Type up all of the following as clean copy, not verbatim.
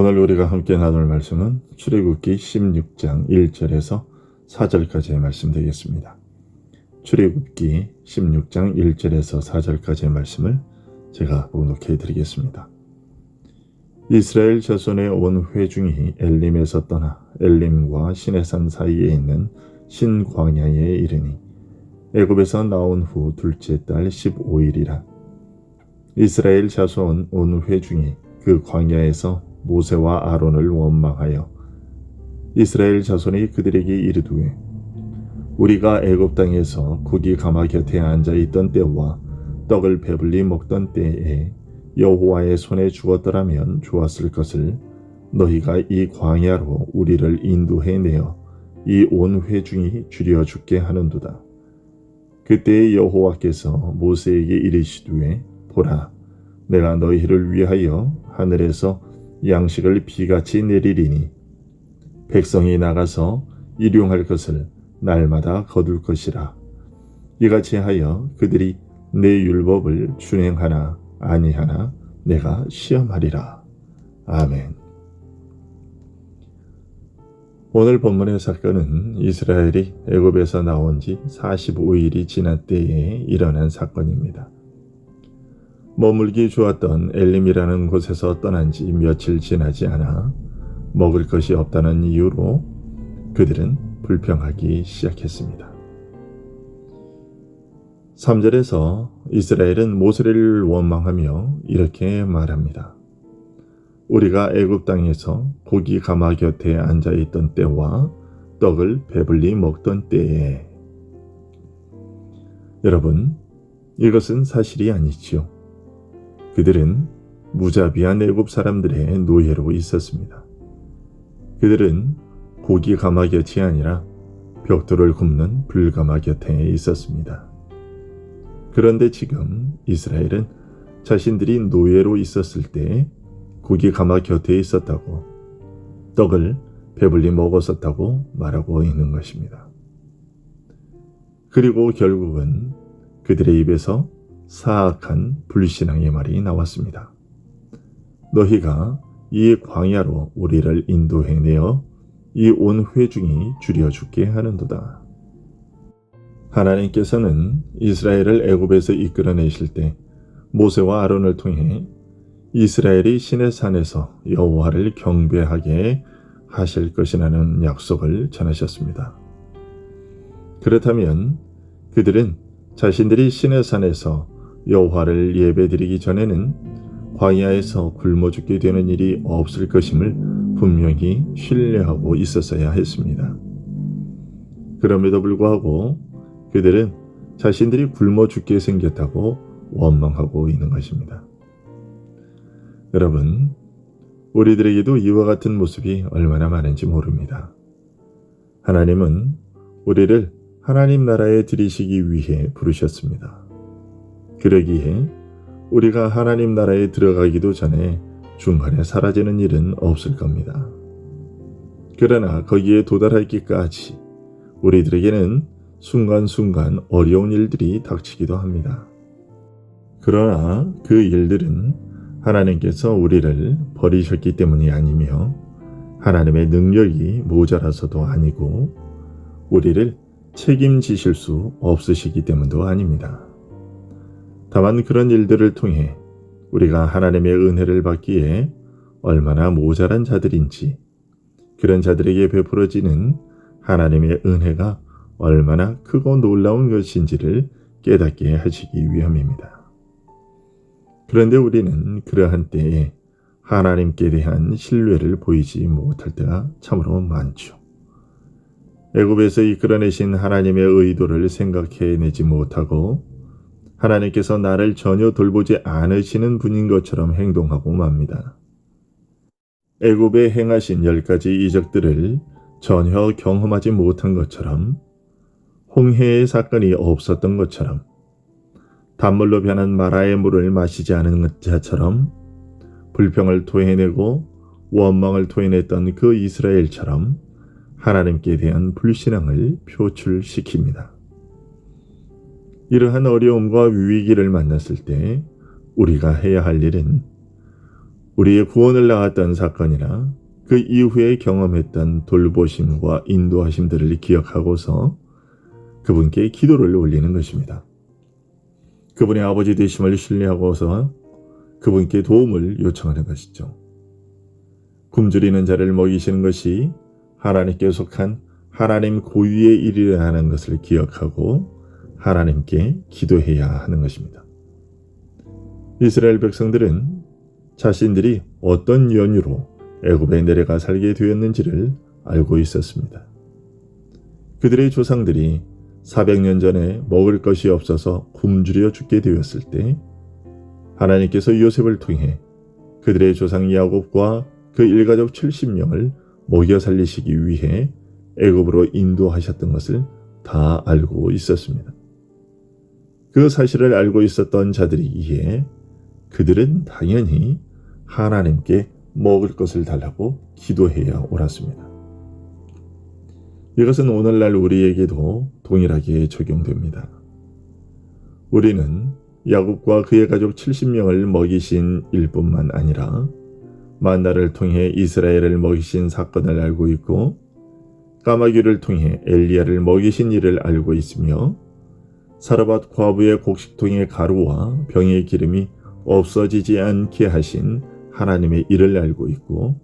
오늘 우리가 함께 나눌 말씀은 출애굽기 16장 1절에서 4절까지의 말씀 되겠습니다. 출애굽기 16장 1절에서 4절까지의 말씀을 제가 봉독해 드리겠습니다. 이스라엘 자손의 온 회중이 엘림에서 떠나 엘림과 시내산 사이에 있는 신광야에 이르니 애굽에서 나온 후 둘째 달 15일이라. 이스라엘 자손 온 회중이 그 광야에서 모세와 아론을 원망하여 이스라엘 자손이 그들에게 이르되, 우리가 애굽 땅에서 고기 가마 곁에 앉아 있던 때와 떡을 배불리 먹던 때에 여호와의 손에 주었더라면 좋았을 것을 너희가 이 광야로 우리를 인도해 내어 이 온 회중이 줄여 죽게 하는도다. 그때에 여호와께서 모세에게 이르시되, 보라, 내가 너희를 위하여 하늘에서 양식을 비같이 내리리니 백성이 나가서 일용할 것을 날마다 거둘 것이라. 이같이 하여 그들이 내 율법을 준행하나 아니하나 내가 시험하리라. 아멘. 오늘 본문의 사건은 이스라엘이 애굽에서 나온 지 45일이 지난 때에 일어난 사건입니다. 머물기 좋았던 엘림이라는 곳에서 떠난 지 며칠 지나지 않아 먹을 것이 없다는 이유로 그들은 불평하기 시작했습니다. 3절에서 이스라엘은 모세를 원망하며 이렇게 말합니다. 우리가 애굽 땅에서 고기 가마 곁에 앉아 있던 때와 떡을 배불리 먹던 때에. 여러분, 이것은 사실이 아니지요. 그들은 무자비한 애굽 사람들의 노예로 있었습니다. 그들은 고기 가마 곁이 아니라 벽돌을 굽는 불가마 곁에 있었습니다. 그런데 지금 이스라엘은 자신들이 노예로 있었을 때 고기 가마 곁에 있었다고, 떡을 배불리 먹었었다고 말하고 있는 것입니다. 그리고 결국은 그들의 입에서 사악한 불신앙의 말이 나왔습니다. 너희가 이 광야로 우리를 인도해 내어 이 온 회중이 줄여 죽게 하는도다. 하나님께서는 이스라엘을 애굽에서 이끌어내실 때 모세와 아론을 통해 이스라엘이 시내산에서 여호와를 경배하게 하실 것이라는 약속을 전하셨습니다. 그렇다면 그들은 자신들이 시내산에서 여호와를 예배드리기 전에는 광야에서 굶어 죽게 되는 일이 없을 것임을 분명히 신뢰하고 있었어야 했습니다. 그럼에도 불구하고 그들은 자신들이 굶어 죽게 생겼다고 원망하고 있는 것입니다. 여러분, 우리들에게도 이와 같은 모습이 얼마나 많은지 모릅니다. 하나님은 우리를 하나님 나라에 들이시기 위해 부르셨습니다. 그러기에 우리가 하나님 나라에 들어가기도 전에 중간에 사라지는 일은 없을 겁니다. 그러나 거기에 도달하기까지 우리들에게는 순간순간 어려운 일들이 닥치기도 합니다. 그러나 그 일들은 하나님께서 우리를 버리셨기 때문이 아니며 하나님의 능력이 모자라서도 아니고 우리를 책임지실 수 없으시기 때문도 아닙니다. 다만 그런 일들을 통해 우리가 하나님의 은혜를 받기에 얼마나 모자란 자들인지, 그런 자들에게 베풀어지는 하나님의 은혜가 얼마나 크고 놀라운 것인지를 깨닫게 하시기 위함입니다. 그런데 우리는 그러한 때에 하나님께 대한 신뢰를 보이지 못할 때가 참으로 많죠. 애굽에서 이끌어내신 하나님의 의도를 생각해내지 못하고 하나님께서 나를 전혀 돌보지 않으시는 분인 것처럼 행동하고 맙니다. 애굽에 행하신 10가지 이적들을 전혀 경험하지 못한 것처럼, 홍해의 사건이 없었던 것처럼, 단물로 변한 마라의 물을 마시지 않은 자처럼, 불평을 토해내고 원망을 토해냈던 그 이스라엘처럼 하나님께 대한 불신앙을 표출시킵니다. 이러한 어려움과 위기를 만났을 때 우리가 해야 할 일은 우리의 구원을 낳았던 사건이나 그 이후에 경험했던 돌보심과 인도하심들을 기억하고서 그분께 기도를 올리는 것입니다. 그분의 아버지 되심을 신뢰하고서 그분께 도움을 요청하는 것이죠. 굶주리는 자를 먹이시는 것이 하나님께 속한 하나님 고유의 일이라는 것을 기억하고 하나님께 기도해야 하는 것입니다. 이스라엘 백성들은 자신들이 어떤 연유로 애굽에 내려가 살게 되었는지를 알고 있었습니다. 그들의 조상들이 400년 전에 먹을 것이 없어서 굶주려 죽게 되었을 때 하나님께서 요셉을 통해 그들의 조상 야곱과 그 일가족 70명을 먹여 살리시기 위해 애굽으로 인도하셨던 것을 다 알고 있었습니다. 그 사실을 알고 있었던 자들이기에 그들은 당연히 하나님께 먹을 것을 달라고 기도해야 옳았습니다. 이것은 오늘날 우리에게도 동일하게 적용됩니다. 우리는 야곱과 그의 가족 70명을 먹이신 일뿐만 아니라 만나를 통해 이스라엘을 먹이신 사건을 알고 있고 까마귀를 통해 엘리야를 먹이신 일을 알고 있으며 사르밧 과부의 곡식통의 가루와 병의 기름이 없어지지 않게 하신 하나님의 일을 알고 있고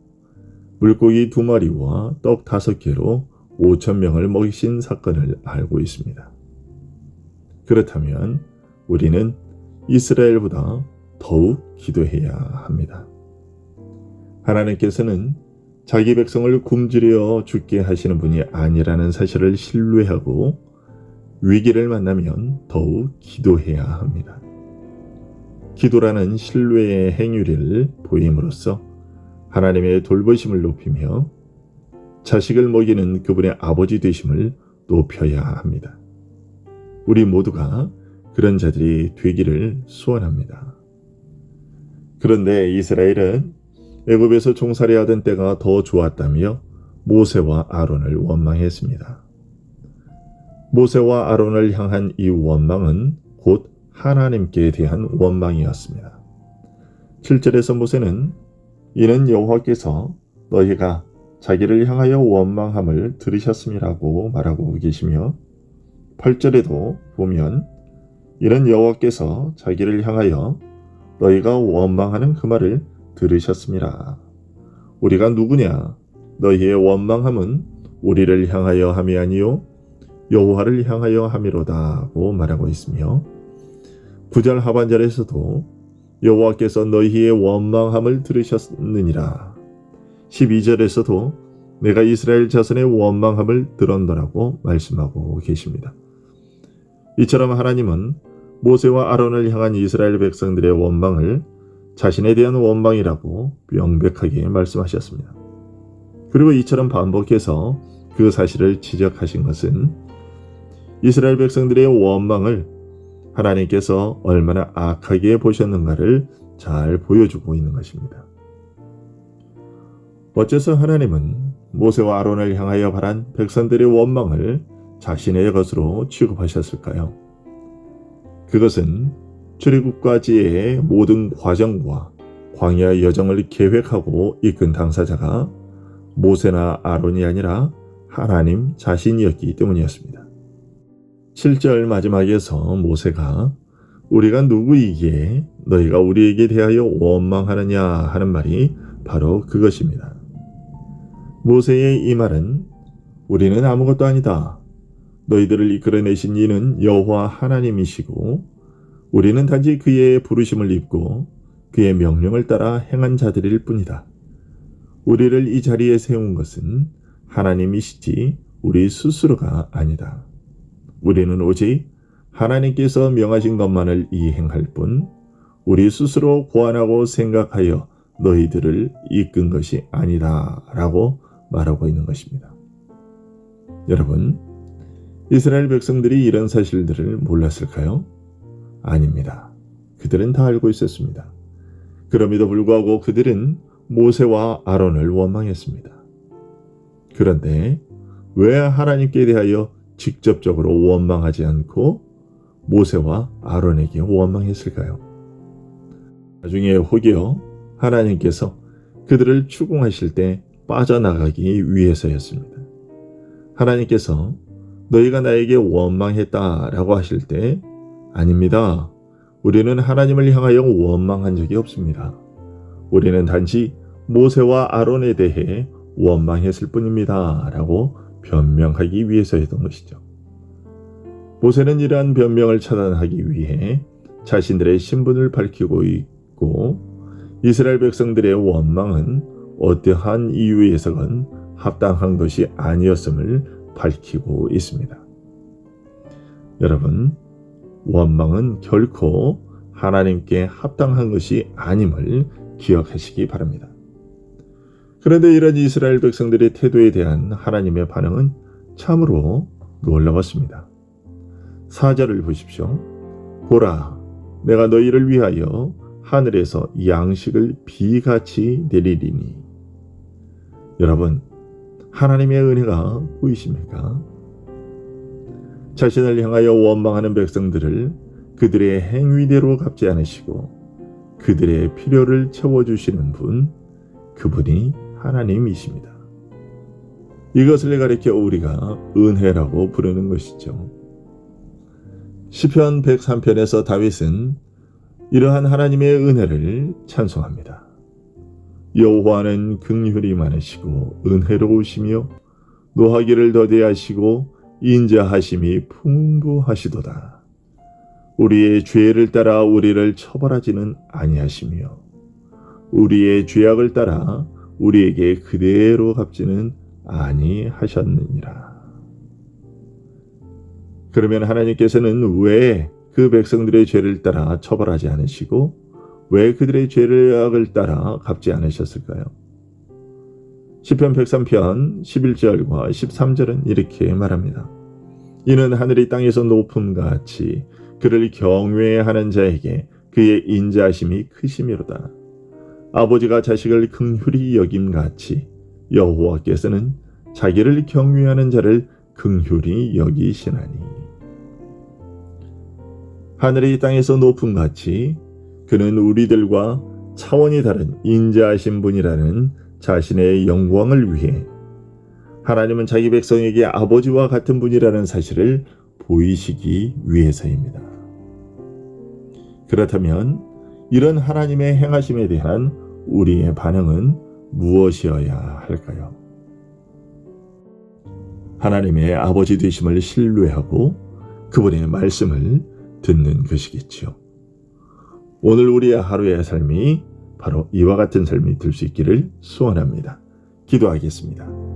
물고기 2마리와 떡 5개로 5,000명을 먹이신 사건을 알고 있습니다. 그렇다면 우리는 이스라엘보다 더욱 기도해야 합니다. 하나님께서는 자기 백성을 굶주려 죽게 하시는 분이 아니라는 사실을 신뢰하고 위기를 만나면 더욱 기도해야 합니다. 기도라는 신뢰의 행위를 보임으로써 하나님의 돌보심을 높이며 자식을 먹이는 그분의 아버지 되심을 높여야 합니다. 우리 모두가 그런 자들이 되기를 소원합니다. 그런데 이스라엘은 애굽에서 종살이하던 때가 더 좋았다며 모세와 아론을 원망했습니다. 모세와 아론을 향한 이 원망은 곧 하나님께 대한 원망이었습니다. 7절에서 모세는 이는 여호와께서 너희가 자기를 향하여 원망함을 들으셨음이라고 말하고 계시며 8절에도 보면 이는 여호와께서 자기를 향하여 너희가 원망하는 그 말을 들으셨음이라. 우리가 누구냐? 너희의 원망함은 우리를 향하여 함이 아니요 여호와를 향하여 함이로다고 말하고 있으며 9절 하반절에서도 여호와께서 너희의 원망함을 들으셨느니라. 12절에서도 내가 이스라엘 자손의 원망함을 들었노라고 말씀하고 계십니다. 이처럼 하나님은 모세와 아론을 향한 이스라엘 백성들의 원망을 자신에 대한 원망이라고 명백하게 말씀하셨습니다. 그리고 이처럼 반복해서 그 사실을 지적하신 것은 이스라엘 백성들의 원망을 하나님께서 얼마나 악하게 보셨는가를 잘 보여주고 있는 것입니다. 어째서 하나님은 모세와 아론을 향하여 바란 백성들의 원망을 자신의 것으로 취급하셨을까요? 그것은 출애굽까지의 모든 과정과 광야 여정을 계획하고 이끈 당사자가 모세나 아론이 아니라 하나님 자신이었기 때문이었습니다. 7절 마지막에서 모세가 우리가 누구이기에 너희가 우리에게 대하여 원망하느냐 하는 말이 바로 그것입니다. 모세의 이 말은 우리는 아무것도 아니다. 너희들을 이끌어내신 이는 여호와 하나님이시고 우리는 단지 그의 부르심을 입고 그의 명령을 따라 행한 자들일 뿐이다. 우리를 이 자리에 세운 것은 하나님이시지 우리 스스로가 아니다. 우리는 오직 하나님께서 명하신 것만을 이행할 뿐 우리 스스로 고안하고 생각하여 너희들을 이끈 것이 아니다 라고 말하고 있는 것입니다. 여러분, 이스라엘 백성들이 이런 사실들을 몰랐을까요? 아닙니다. 그들은 다 알고 있었습니다. 그럼에도 불구하고 그들은 모세와 아론을 원망했습니다. 그런데 왜 하나님께 대하여 직접적으로 원망하지 않고 모세와 아론에게 원망했을까요? 나중에 혹여 하나님께서 그들을 추궁하실 때 빠져나가기 위해서였습니다. 하나님께서 너희가 나에게 원망했다라고 하실 때 아닙니다. 우리는 하나님을 향하여 원망한 적이 없습니다. 우리는 단지 모세와 아론에 대해 원망했을 뿐입니다. 라고 변명하기 위해서였던 것이죠. 모세는 이러한 변명을 차단하기 위해 자신들의 신분을 밝히고 있고 이스라엘 백성들의 원망은 어떠한 이유에서건 합당한 것이 아니었음을 밝히고 있습니다. 여러분, 원망은 결코 하나님께 합당한 것이 아님을 기억하시기 바랍니다. 그런데 이런 이스라엘 백성들의 태도에 대한 하나님의 반응은 참으로 놀라웠습니다. 4절을 보십시오. 보라, 내가 너희를 위하여 하늘에서 양식을 비같이 내리리니. 여러분, 하나님의 은혜가 보이십니까? 자신을 향하여 원망하는 백성들을 그들의 행위대로 갚지 않으시고 그들의 필요를 채워주시는 분, 그분이 하나님이십니다. 이것을 가리켜 우리가 은혜라고 부르는 것이죠. 시편 103편에서 다윗은 이러한 하나님의 은혜를 찬송합니다. 여호와는 긍휼이 많으시고 은혜로우시며 노하기를 더디하시고 인자하심이 풍부하시도다. 우리의 죄를 따라 우리를 처벌하지는 아니하시며 우리의 죄악을 따라 우리에게 그대로 갚지는 아니하셨느니라. 그러면 하나님께서는 왜 그 백성들의 죄를 따라 처벌하지 않으시고 왜 그들의 죄악을 따라 갚지 않으셨을까요? 시편 103편 11절과 13절은 이렇게 말합니다. 이는 하늘이 땅에서 높음같이 그를 경외하는 자에게 그의 인자하심이 크심이로다. 아버지가 자식을 긍휼히 여김같이 여호와께서는 자기를 경외하는 자를 긍휼히 여기시나니. 하늘이 땅에서 높음같이 그는 우리들과 차원이 다른 인자하신 분이라는 자신의 영광을 위해 하나님은 자기 백성에게 아버지와 같은 분이라는 사실을 보이시기 위해서입니다. 그렇다면 이런 하나님의 행하심에 대한 우리의 반응은 무엇이어야 할까요? 하나님의 아버지 되심을 신뢰하고 그분의 말씀을 듣는 것이겠지요. 오늘 우리의 하루의 삶이 바로 이와 같은 삶이 될 수 있기를 소원합니다. 기도하겠습니다.